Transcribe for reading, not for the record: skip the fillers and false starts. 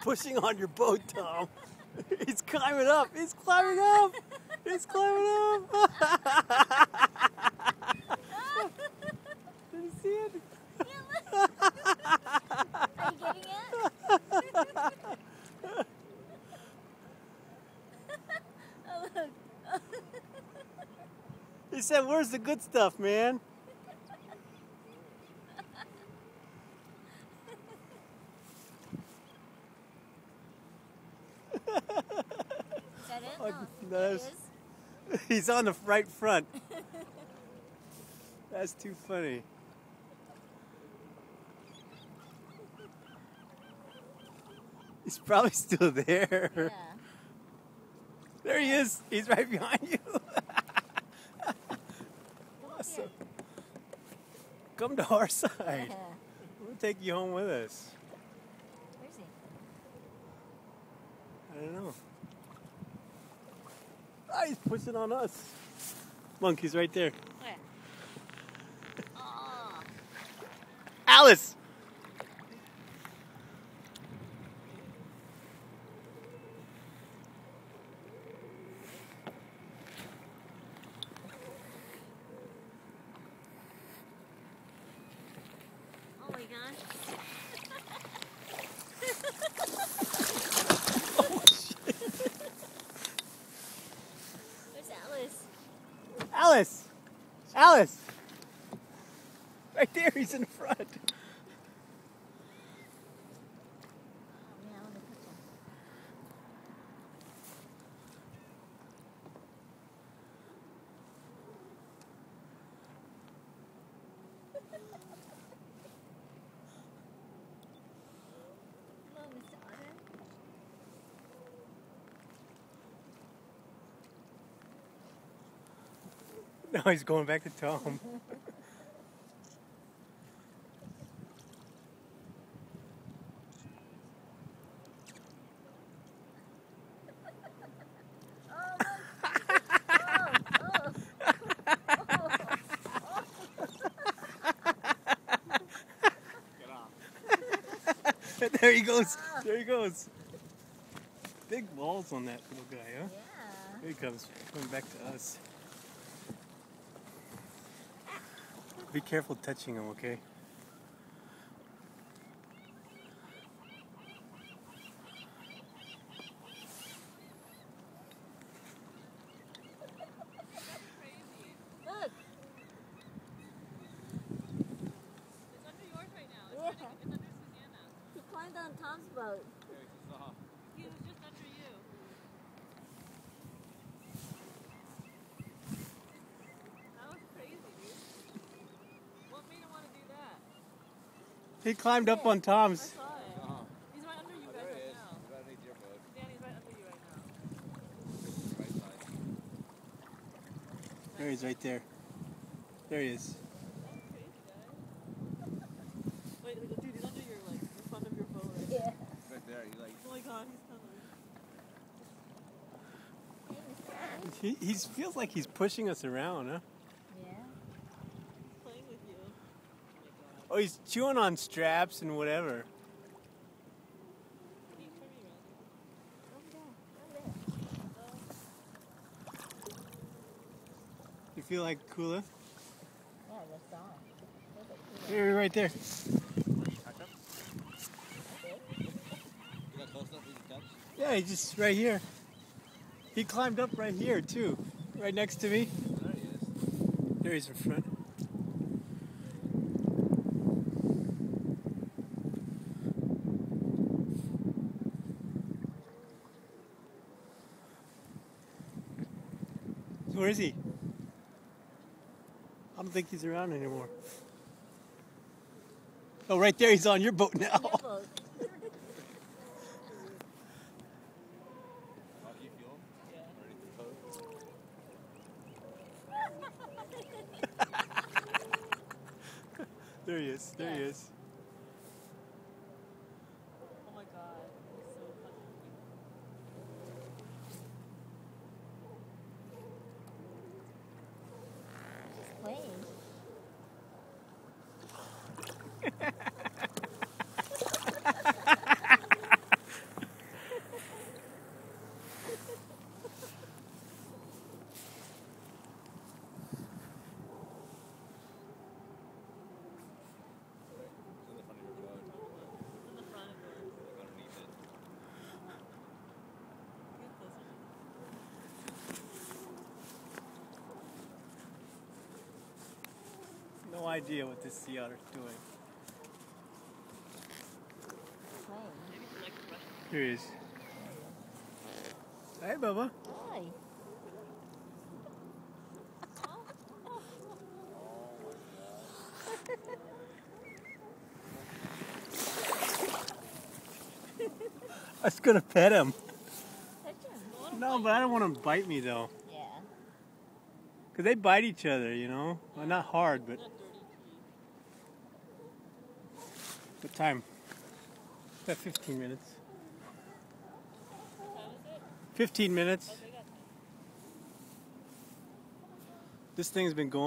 pushing on your boat, Tom. He's climbing up. He's climbing up. He's climbing up. Did you see it? Are you getting it? Oh, look. He said, "Where's the good stuff, man?" Is that it? Oh, No, no, there it is. He's on the right front. That's too funny. He's probably still there. Yeah. There he is. He's right behind you. Awesome. Come to our side. Yeah. We'll take you home with us. Where's he? I don't know. Ah, he's pushing on us. Monkey's right there. Where? Oh. Alice! Oh my gosh. Oh, shit. Where's Alice? Alice! Alice! Right there, he's in the front. Oh man, I want to touch him. Hello, Mr. Otter. Now he's going back to Tom. There he goes. There he goes. Big balls on that little guy, huh? Yeah. Here he comes. Coming back to us. Be careful touching him, okay? Look. It's under yours right now. Yeah. It's under Susanna. He climbed on Tom's boat. He was just under you. That was crazy, dude. What made him want to do that? He climbed up on I Tom's. saw it. He's right under you guys right now. Danny's right under you right now. There he is, right there. There he is. That was crazy, guys. Wait, dude, he's under your, like, in front of your boat right now. Yeah. Right there, you like. Oh my god, he's coming. He feels like he's pushing us around, huh? Yeah. He's playing with you. Oh my god. Oh, he's chewing on straps and whatever. Can you turn me around? Over there. You feel like Kula? Yeah, that's on. Look at you. Here, right there. You got close enough for you to touch? Yeah, he's just right here. He climbed up right here, too. Right next to me. There he is. There he's in front. Where is he? I don't think he's around anymore. Oh, right there, he's on your boat now. Your boat. Rocky fuel? Yeah. Ready to pose? There he is. There he is. Oh my god. He's so funny. Playing. no idea what this sea otter's doing. Playing. Maybe he likes brushing. Here he is. Hey, Bubba. Hi. I was gonna pet him. Touch him. No, but I don't want him to bite me though. Yeah. Because they bite each other, you know? Well, not hard, but... Not dirty teeth. What time? About 15 minutes. What time is it? 15 minutes. Oh, they got time. This thing's been going